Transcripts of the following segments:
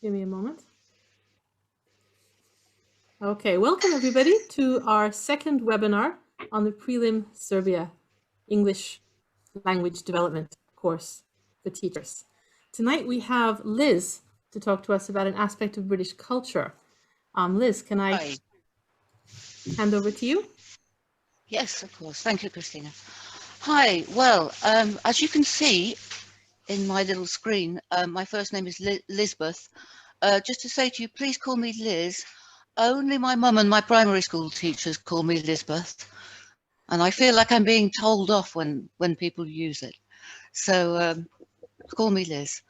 Give me a moment. Okay, welcome everybody to our second webinar on the PRELIM Serbia English Language Development course for teachers. Tonight we have Liz to talk to us about an aspect of British culture. Liz, can I hand over to you? Yes, of course. Thank you, Christina. Hi. Well, as you can see in my little screen, my first name is Lisbeth. Just to say to you, please call me Liz. Only my mum and my primary school teachers call me Lisbeth, and I feel like I'm being told off when people use it. So call me Liz.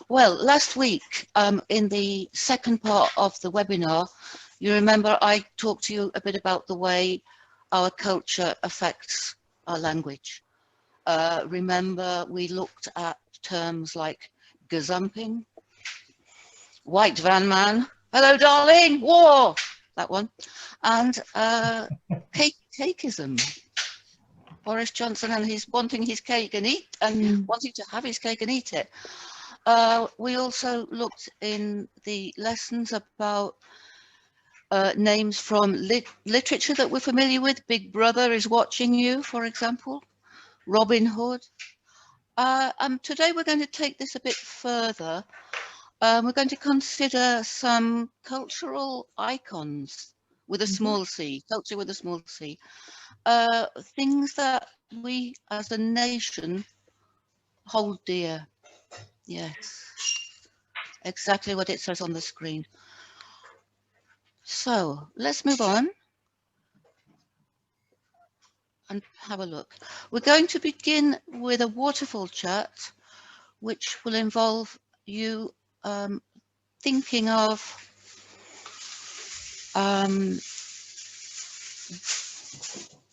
Well, last week, in the second part of the webinar, you remember I talked to you a bit about the way our culture affects our language. Remember, we looked at terms like gazumping, white van man, hello darling, war, that one, and cakeism. Boris Johnson and his wanting his cake and wanting to have his cake and eat it. We also looked in the lessons about names from literature that we're familiar with. Big Brother is watching you, for example. Robin Hood. Today we're going to take this a bit further. We're going to consider some cultural icons with a small c, culture with a small c. Things that we as a nation hold dear. Yes, exactly what it says on the screen. So let's move on and have a look. We're going to begin with a waterfall chat, which will involve you thinking of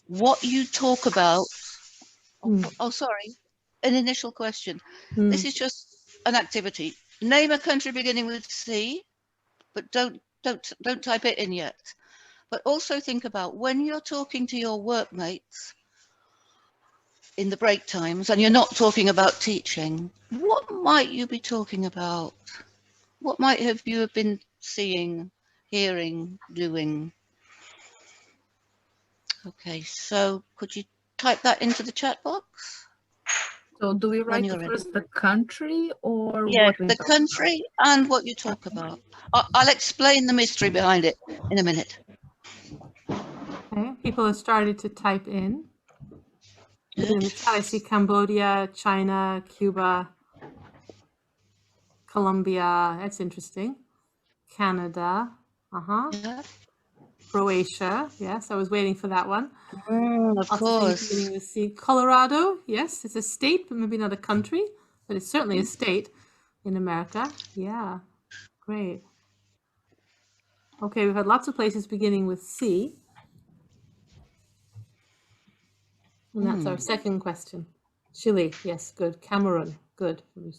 what you talk about. Oh, sorry, an initial question. This is just an activity. Name a country beginning with C, but don't type it in yet. But also think about when you're talking to your workmates in the break times and you're not talking about teaching, what might you be talking about? What might have you been seeing, hearing, doing? Okay, so could you type that into the chat box? So do we write first the country or yes, what? The country and what you talk about. I'll explain the mystery behind it in a minute. Okay, people have started to type in. In the chat, I see Cambodia, China, Cuba, Colombia. That's interesting. Canada. Yeah. Croatia. Yes, I was waiting for that one. Of course. Beginning with C. Colorado. Yes, it's a state, but maybe not a country, but it's certainly a state in America. Yeah, great. Okay, we've had lots of places beginning with C. And that's our second question. Chile, yes, good. Cameroon, good. And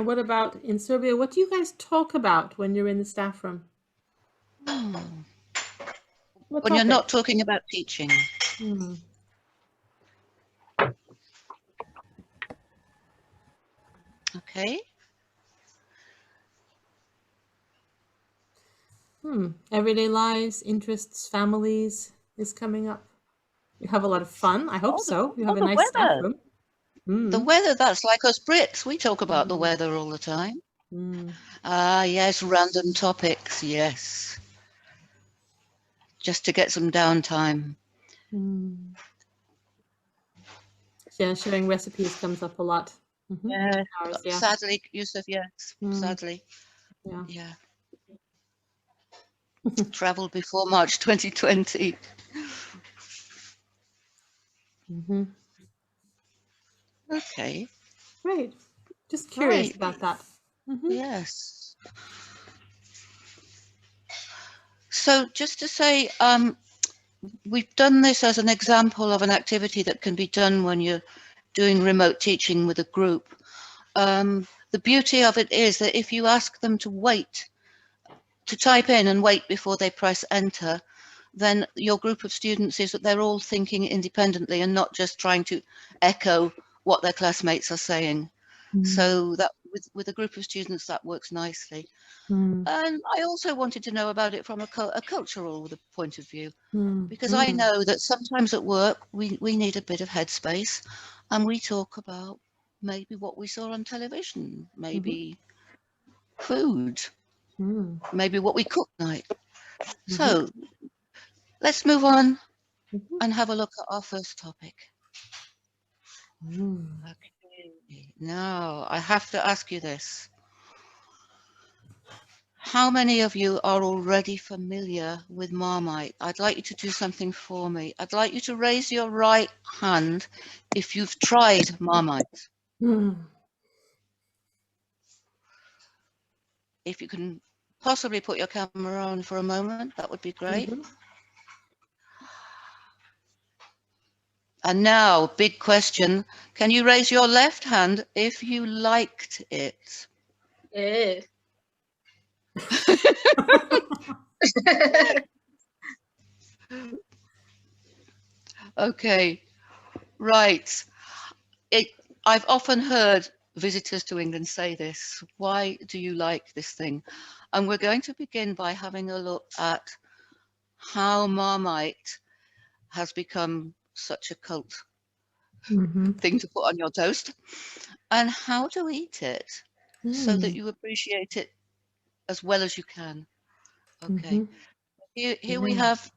what about in Serbia? What do you guys talk about when you're in the staff room? When you're not talking about teaching. Okay. Everyday lives, interests, families is coming up. You have a lot of fun. I hope so. You have a nice staff room. The weather, that's like us Brits. We talk about the weather all the time. Yes, random topics, yes. Just to get some downtime. Yeah, sharing recipes comes up a lot. Yeah. Sadly, Yusuf, yes, sadly. Yeah. Traveled before March 2020. Okay. Great. Just curious about that. Yes. So just to say, we've done this as an example of an activity that can be done when you're doing remote teaching with a group. The beauty of it is that if you ask them to wait to type in and wait before they press enter, then your group of students is that they're all thinking independently and not just trying to echo what their classmates are saying. So that with a group of students, that works nicely. And I also wanted to know about it from a cultural point of view, because I know that sometimes at work we need a bit of headspace, and we talk about maybe what we saw on television, maybe food, maybe what we cooked tonight. So let's move on and have a look at our first topic. Okay, now I have to ask you this. How many of you are already familiar with Marmite? I'd like you to do something for me. I'd like you to raise your right hand if you've tried Marmite. If you can possibly put your camera on for a moment, that would be great. And now, big question. Can you raise your left hand if you liked it? Okay, right. I've often heard visitors to England say this. Why do you like this thing? And we're going to begin by having a look at how Marmite has become such a cult thing to put on your toast, and how to eat it so that you appreciate it as well as you can. Okay, here we have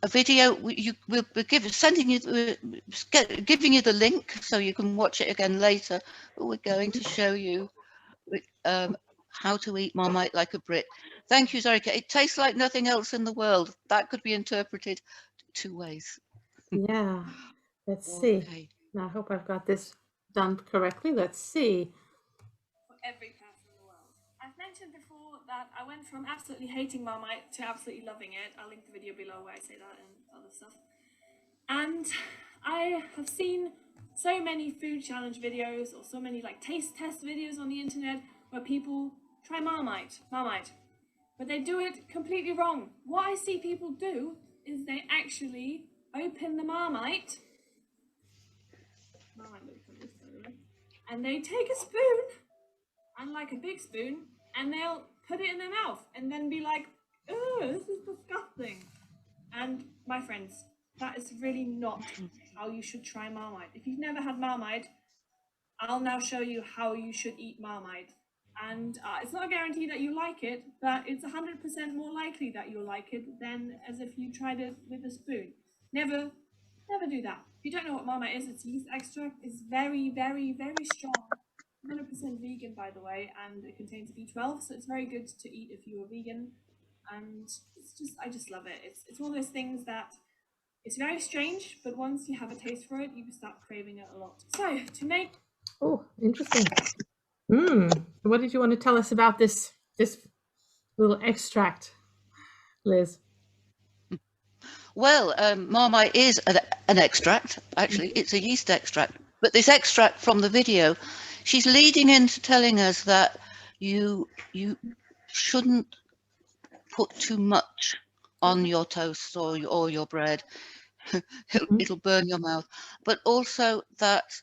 a video. We'll be giving you the link so you can watch it again later. But we're going to show you how to eat Marmite like a Brit. Thank you, Zorika. It tastes like nothing else in the world. That could be interpreted two ways. Yeah, let's see. Okay. Now, I hope I've got this done correctly. Let's see. For every person in the world. I've mentioned before that I went from absolutely hating Marmite to absolutely loving it. I'll link the video below where I say that and other stuff. And I have seen so many food challenge videos or so many like taste test videos on the internet where people try Marmite, but they do it completely wrong. What I see people do is they actually open the Marmite and they take a spoon, and like a big spoon, and they'll put it in their mouth and then be like, oh, this is disgusting. And my friends, that is really not how you should try Marmite. If you've never had Marmite, I'll now show you how you should eat Marmite. And it's not a guarantee that you like it, but it's 100% more likely that you'll like it than as if you tried it with a spoon. Never do that. If you don't know what Marmite is, it's yeast extract. It's very, very, very strong. 100% vegan, by the way, and it contains B12, so it's very good to eat if you're vegan. And I just love it. It's one of those things that it's very strange, but once you have a taste for it, you can start craving it a lot. So to make Interesting. What did you want to tell us about this little extract, Liz? Well, Marmite is an extract. Actually, it's a yeast extract. But this extract from the video, she's leading into telling us that you shouldn't put too much on your toast or your bread. It'll burn your mouth. But also that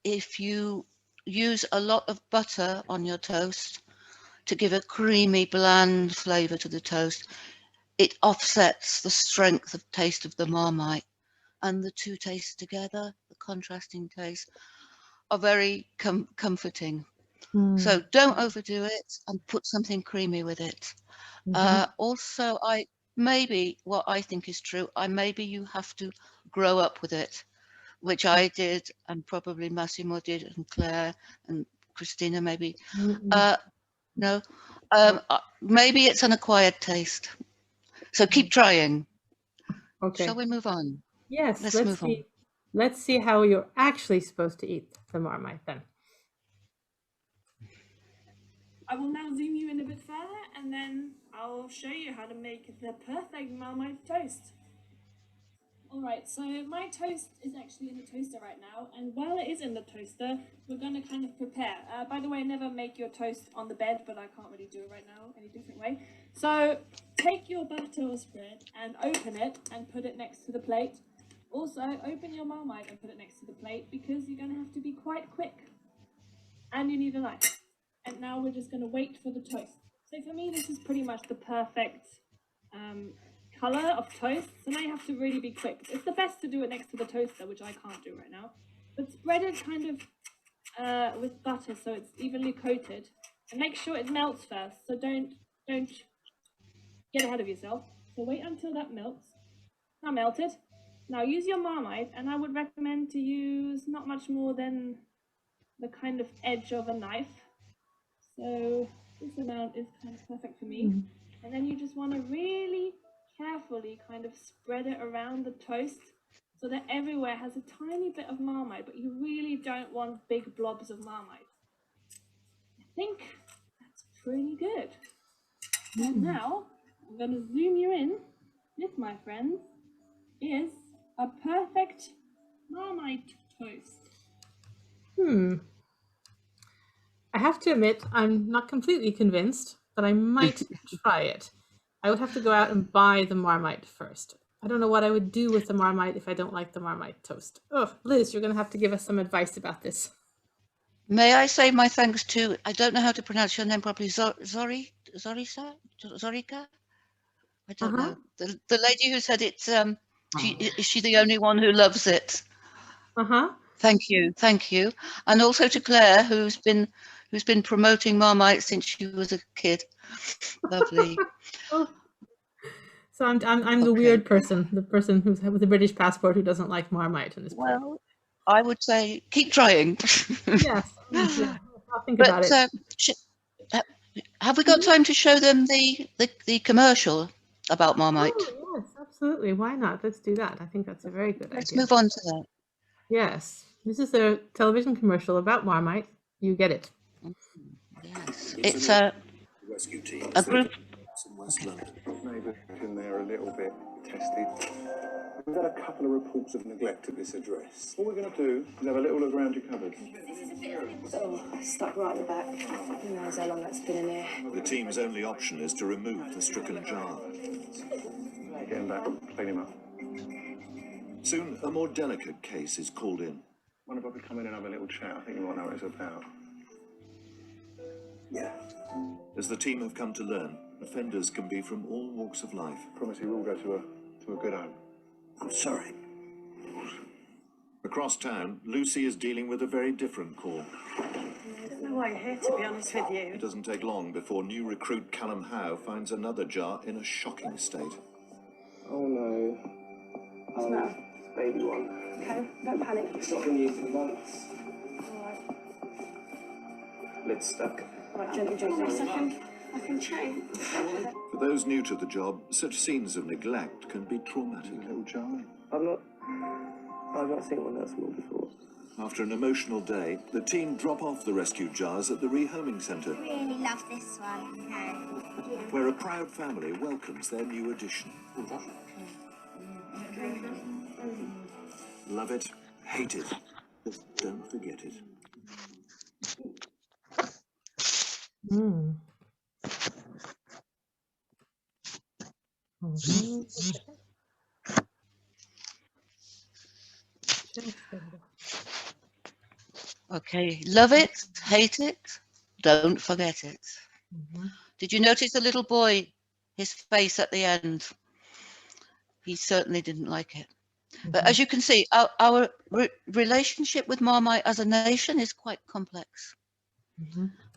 if you use a lot of butter on your toast to give a creamy, bland flavour to the toast, it offsets the strength of taste of the Marmite. And the two tastes together, the contrasting taste, are very comforting. So don't overdo it and put something creamy with it. Also, maybe what I think is true, maybe you have to grow up with it, which I did, and probably Massimo did, and Claire and Christina maybe. No, maybe it's an acquired taste. So keep trying. Okay. Shall we move on? Yes, let's see how you're actually supposed to eat the Marmite then. I will now zoom you in a bit further, and then I'll show you how to make the perfect Marmite toast. All right, so my toast is actually in the toaster right now, and while it is in the toaster, we're going to kind of prepare. By the way, never make your toast on the bed, but I can't really do it right now any different way. So take your butter or spread and open it and put it next to the plate. Also, open your Marmite and put it next to the plate because you're going to have to be quite quick. And you need a knife. And now we're just going to wait for the toast. So for me, this is pretty much the perfect color of toast. So now you have to really be quick. It's the best to do it next to the toaster, which I can't do right now. But spread it kind of with butter so it's evenly coated. And make sure it melts first. So don't get ahead of yourself. So wait until that melts. Now melted. Now use your Marmite, and I would recommend to use not much more than the kind of edge of a knife. So this amount is kind of perfect for me. And then you just want to really carefully kind of spread it around the toast so that everywhere has a tiny bit of Marmite, but you really don't want big blobs of Marmite. I think that's pretty good. And now I'm going to zoom you in. This, my friends, is a perfect Marmite toast. I have to admit, I'm not completely convinced, but I might try it. I would have to go out and buy the Marmite first. I don't know what I would do with the Marmite if I don't like the Marmite toast. Oh, Liz, you're going to have to give us some advice about this. May I say my thanks to, I don't know how to pronounce your name properly, Zorika? I don't know. The lady who said it, is she the only one who loves it? Thank you. And also to Claire, who's been promoting Marmite since she was a kid. Lovely. So I'm the weird person, the person who's with a British passport who doesn't like Marmite in this. Well, I would say keep trying. Yes, I'll think about it. Have we got time to show them the commercial about Marmite? Oh, yes, absolutely. Why not? Let's do that. I think that's a very good idea. Let's move on to that. Yes, this is a television commercial about Marmite. You get it. Yes, it's a group. In West London. Neighbours in there a little bit tested. We've had a couple of reports of neglect at this address. What we're going to do is have a little look around your cupboard. Stuck right at the back. Who knows how long that's been in here. The team's only option is to remove the stricken jar. Get him back, clean him up. Soon, a more delicate case is called in. Wonder if I could come in and have a little chat. I think you might know what it's about. Yeah. As the team have come to learn, offenders can be from all walks of life. Promise you will go to a good home. I'm sorry. Across town, Lucy is dealing with a very different call. I don't know why you're here, to be honest with you. It doesn't take long before new recruit Callum Howe finds another jar in a shocking state. Oh no. What's the matter? Baby one. Okay, don't panic. It's not been used in months. Alright. Lid's stuck. Right, gently. I can change. For those new to the job, such scenes of neglect can be traumatic. Little jar. I've not seen one that small before. After an emotional day, the team drop off the rescued jars at the rehoming centre, Really love this one. where a proud family welcomes their new addition. Love it, hate it, just don't forget it. Okay, love it, hate it, don't forget it. Did you notice the little boy, his face at the end? He certainly didn't like it. But as you can see, our relationship with Marmite as a nation is quite complex.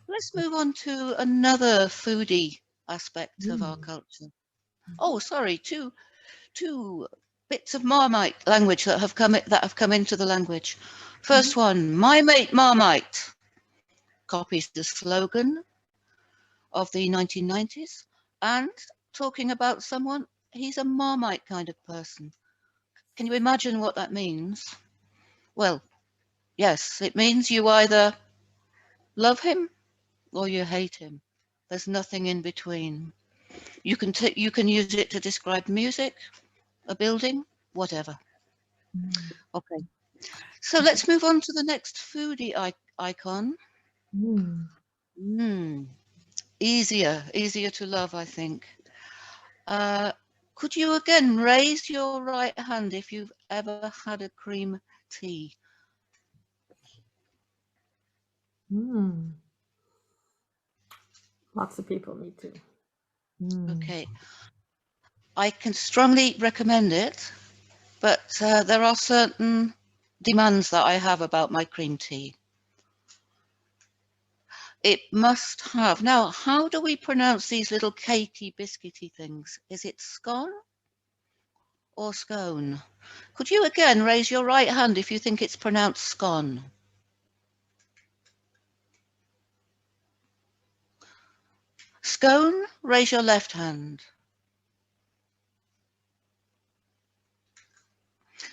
Let's move on to another foodie aspect of our culture. Oh, sorry, two bits of Marmite language that have come into the language. First one, my mate Marmite, copies the slogan of the 1990s, and talking about someone, he's a Marmite kind of person. Can you imagine what that means? Well, yes, it means you either love him or you hate him. There's nothing in between. You can use it to describe music, a building, whatever. Okay, so let's move on to the next foodie icon. Easier to love, I think. Could you again raise your right hand if you've ever had a cream tea? Lots of people, me too. Okay, I can strongly recommend it, but there are certain demands that I have about my cream tea. It must have. Now, how do we pronounce these little cakey, biscuity things? Is it scone or scone? Could you again raise your right hand if you think it's pronounced scone? Scone, raise your left hand.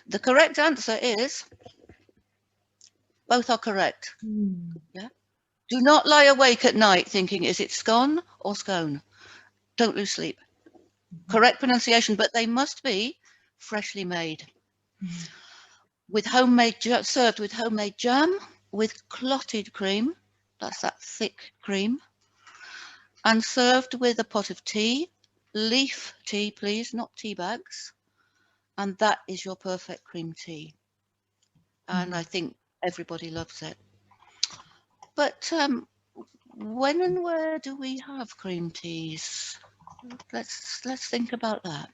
The correct answer is, both are correct. Yeah. Do not lie awake at night thinking, is it scone or scone? Don't lose sleep. Correct pronunciation, but they must be freshly made. With served with homemade jam, with clotted cream, that's that thick cream, and served with a pot of tea, leaf tea, please, not tea bags. And that is your perfect cream tea. And I think everybody loves it. But when and where do we have cream teas? Let's think about that.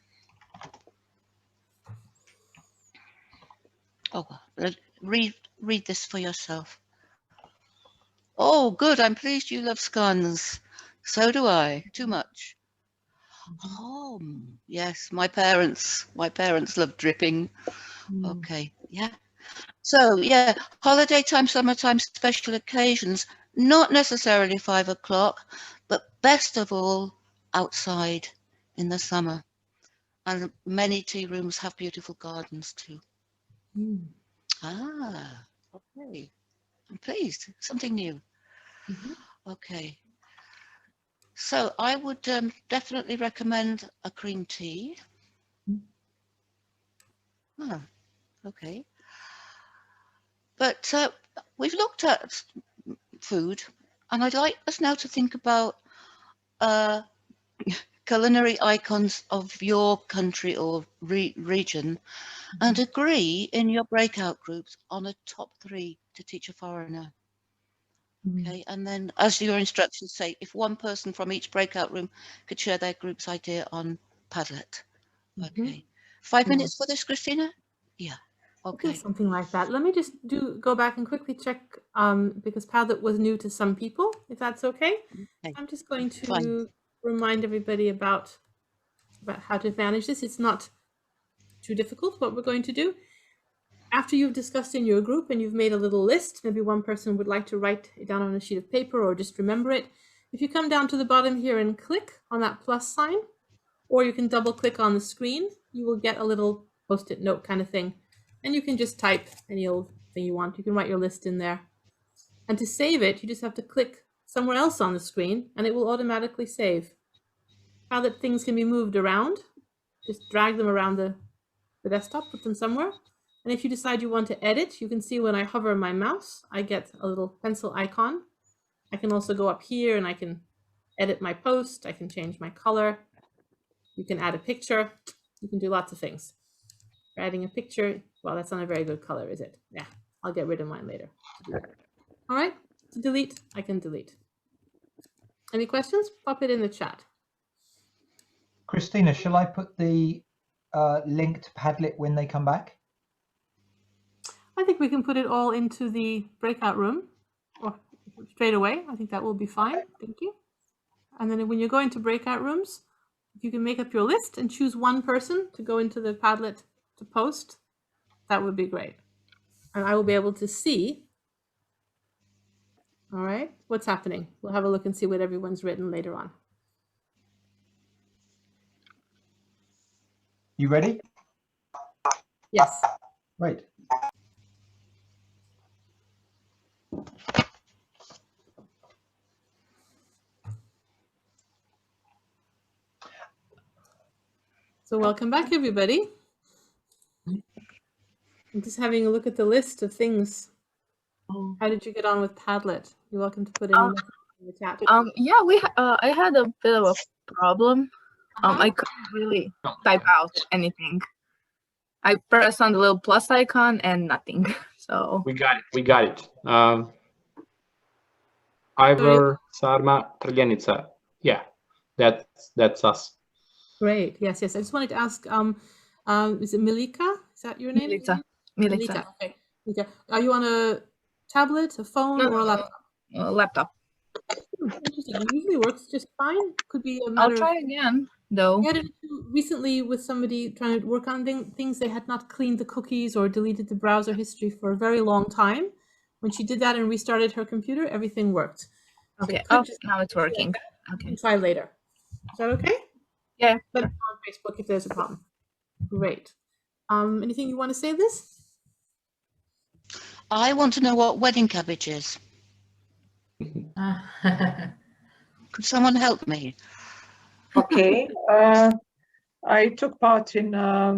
Oh, read this for yourself. Oh, good. I'm pleased you love scones. So do I. Too much. Oh, yes. My parents love dripping. Okay. Yeah. So yeah, holiday time, summertime, special occasions. Not necessarily 5 o'clock, but best of all, outside in the summer. And many tea rooms have beautiful gardens too. Ah, okay. I'm pleased. Something new. Okay. So I would definitely recommend a cream tea. Oh, okay. But we've looked at food, and I'd like us now to think about culinary icons of your country or region, and agree in your breakout groups on a top 3 to teach a foreigner. Okay, and then as your instructions say, if one person from each breakout room could share their group's idea on Padlet. Okay, 5 minutes for this, Christina? Yeah, okay. Something like that. Let me just go back and quickly check, because Padlet was new to some people, if that's okay. I'm just going to remind everybody about how to manage this. It's not too difficult what we're going to do. After you've discussed in your group and you've made a little list, maybe one person would like to write it down on a sheet of paper or just remember it. If you come down to the bottom here and click on that plus sign, or you can double click on the screen, you will get a little post-it note kind of thing. And you can just type any old thing you want. You can write your list in there. And to save it, you just have to click somewhere else on the screen and it will automatically save. How that things can be moved around, just drag them around the desktop, put them somewhere. And if you decide you want to edit, you can see when I hover my mouse, I get a little pencil icon. I can also go up here and I can edit my post. I can change my color. You can add a picture. You can do lots of things. For adding a picture, well, that's not a very good color, is it? Yeah, I'll get rid of mine later. All right, to delete, I can delete. Any questions? Pop it in the chat. Christina, shall I put the link to Padlet when they come back? I think we can put it all into the breakout room or straight away. I think that will be fine. Thank you. And then when you go into breakout rooms, if you can make up your list and choose one person to go into the Padlet to post, that would be great. And I will be able to see, all right, what's happening. We'll have a look and see what everyone's written later on. You ready? Yes. Great. So welcome back, everybody. I'm just having a look at the list of things. Oh. How did you get on with Padlet? You're welcome to put any message in the chat. Yeah, I had a bit of a problem. I couldn't really type out anything. I pressed on the little plus icon and nothing. So we got it. Ivor, Sarma, Trgenica. Yeah, that's us. Great. Yes, yes. I just wanted to ask, is it Milika? Is that your name? Milica. Okay. Milika. Are you on a tablet, a phone, or a laptop? Laptop. Interesting. It usually works just fine. Could be a I'll matter try again, though. We had an issue recently with somebody trying to work on things. They had not cleaned the cookies or deleted the browser history for a very long time. When she did that and restarted her computer, everything worked. Okay. So Now it's working. Okay. You can try later. Is that okay? Yeah. Let me know on Facebook if there's a problem. Great. Anything you want to say, Liz? I want to know what wedding cabbage is. Could someone help me? Okay. I took part in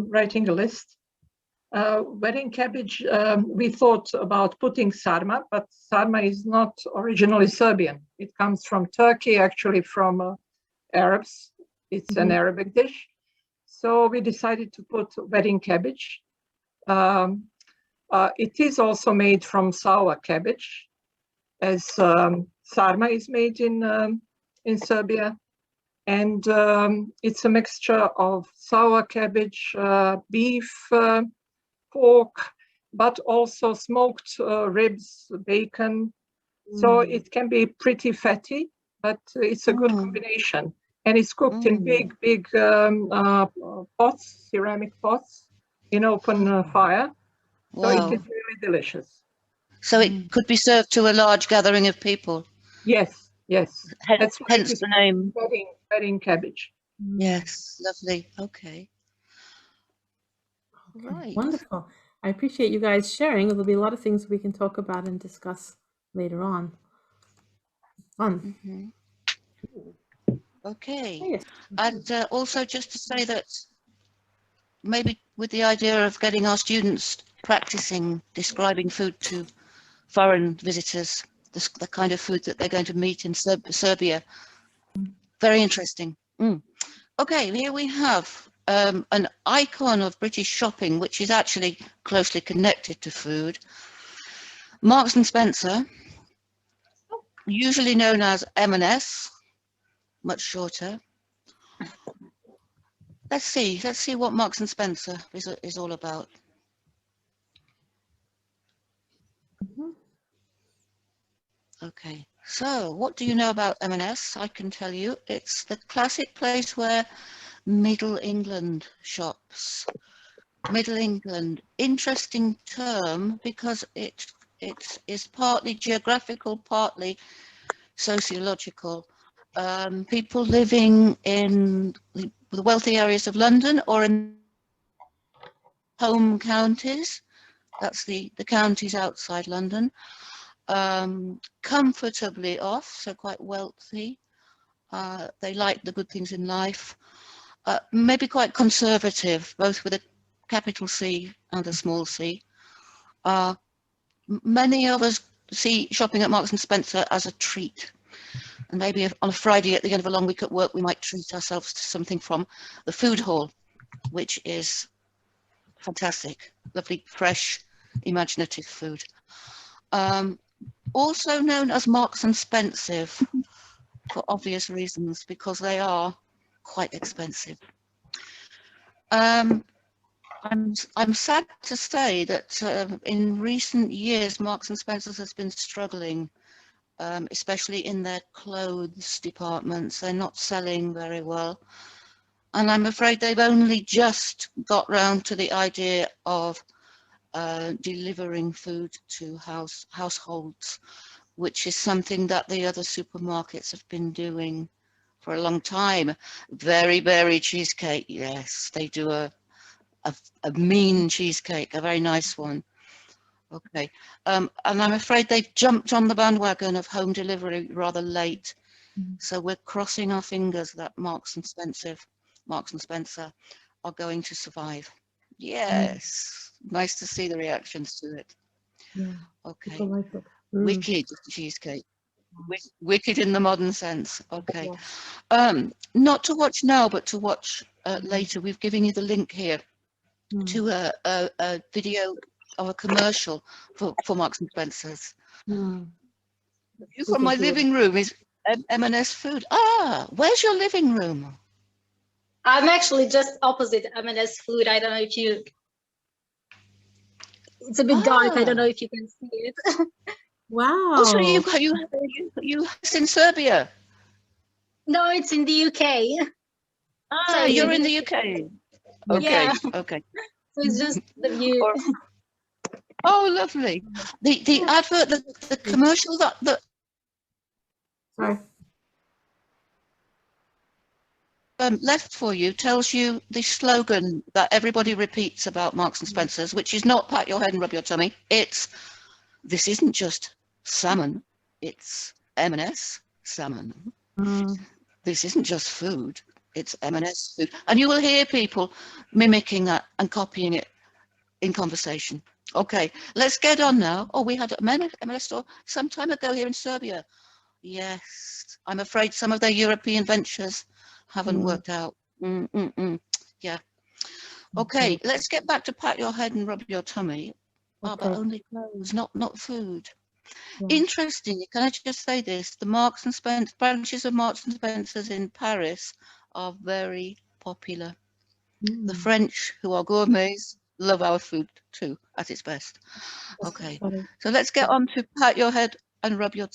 writing a list. Wedding cabbage, we thought about putting sarma, but sarma is not originally Serbian. It comes from Turkey, actually from Arabs. It's an Arabic dish. So we decided to put wedding cabbage. It is also made from sour cabbage, as sarma is made in Serbia. And it's a mixture of sour cabbage, beef, pork, but also smoked ribs, bacon. So it can be pretty fatty, but it's a good combination. And it's cooked in big pots, ceramic pots, in open fire. So it is really delicious. So it could be served to a large gathering of people? Yes, yes. Hence the name. Wedding cabbage. Yes, lovely. Okay. Right. Wonderful. I appreciate you guys sharing. There'll be a lot of things we can talk about and discuss later on. Fun. Okay. And also just to say that maybe with the idea of getting our students practicing describing food to foreign visitors, the kind of food that they're going to meet in Serbia. Very interesting. Okay, here we have an icon of British shopping, which is actually closely connected to food. Marks and Spencer, usually known as M&S, much shorter. Let's see what Marks and Spencer is all about. Okay, so what do you know about M&S? I can tell you it's the classic place where Middle England shops. Middle England, interesting term because it is partly geographical, partly sociological. People living in the wealthy areas of London or in home counties, that's the counties outside London, comfortably off, so quite wealthy. They like the good things in life. Maybe quite conservative, both with a capital C and a small c. Many of us see shopping at Marks and Spencer as a treat. And maybe on a Friday at the end of a long week at work, we might treat ourselves to something from the food hall, which is fantastic, lovely, fresh, imaginative food. Also known as Marks and Spencer for obvious reasons, because they are quite expensive. I'm sad to say that in recent years, Marks and Spencer's has been struggling, especially in their clothes departments. They're not selling very well. And I'm afraid they've only just got round to the idea of delivering food to households, which is something that the other supermarkets have been doing for a long time. Very Berry cheesecake, yes, they do a mean cheesecake, a very nice one. Okay, and I'm afraid they've jumped on the bandwagon of home delivery rather late. So we're crossing our fingers that Marks and Spencer are going to survive. Yes. Nice to see the reactions to it. Yeah. Okay. People like it. Wicked cheesecake. Wicked in the modern sense. Okay. Yeah. Not to watch now, but to watch later. We've given you the link here to a video of a commercial for Marks and Spencer's. View from my living room is M&S Food. Ah, where's your living room? I'm actually just opposite M&S Food. I don't know if you. It's a bit dark. I don't know if you can see it. Wow. Oh, so you in Serbia? No, it's in the UK. Ah, you're in the UK. Okay. Yeah. Okay. So it's just the view. Oh, lovely. The advert, the commercial that Sorry. Left for you tells you the slogan that everybody repeats about Marks and Spencer's, which is not pat your head and rub your tummy. It's, this isn't just salmon, it's M&S salmon. This isn't just food, it's M&S food. And you will hear people mimicking that and copying it in conversation. Okay, let's get on now. Oh, we had a M&S store some time ago here in Serbia. Yes, I'm afraid some of their European ventures haven't worked out. Yeah. Okay, let's get back to pat your head and rub your tummy. But only clothes, not food. Interestingly, can I just say this? The Marks and Spencer branches of Marks and Spencer's in Paris are very popular. The French, who are gourmets, love our food too at its best. Okay, so let's get on to pat your head and rub your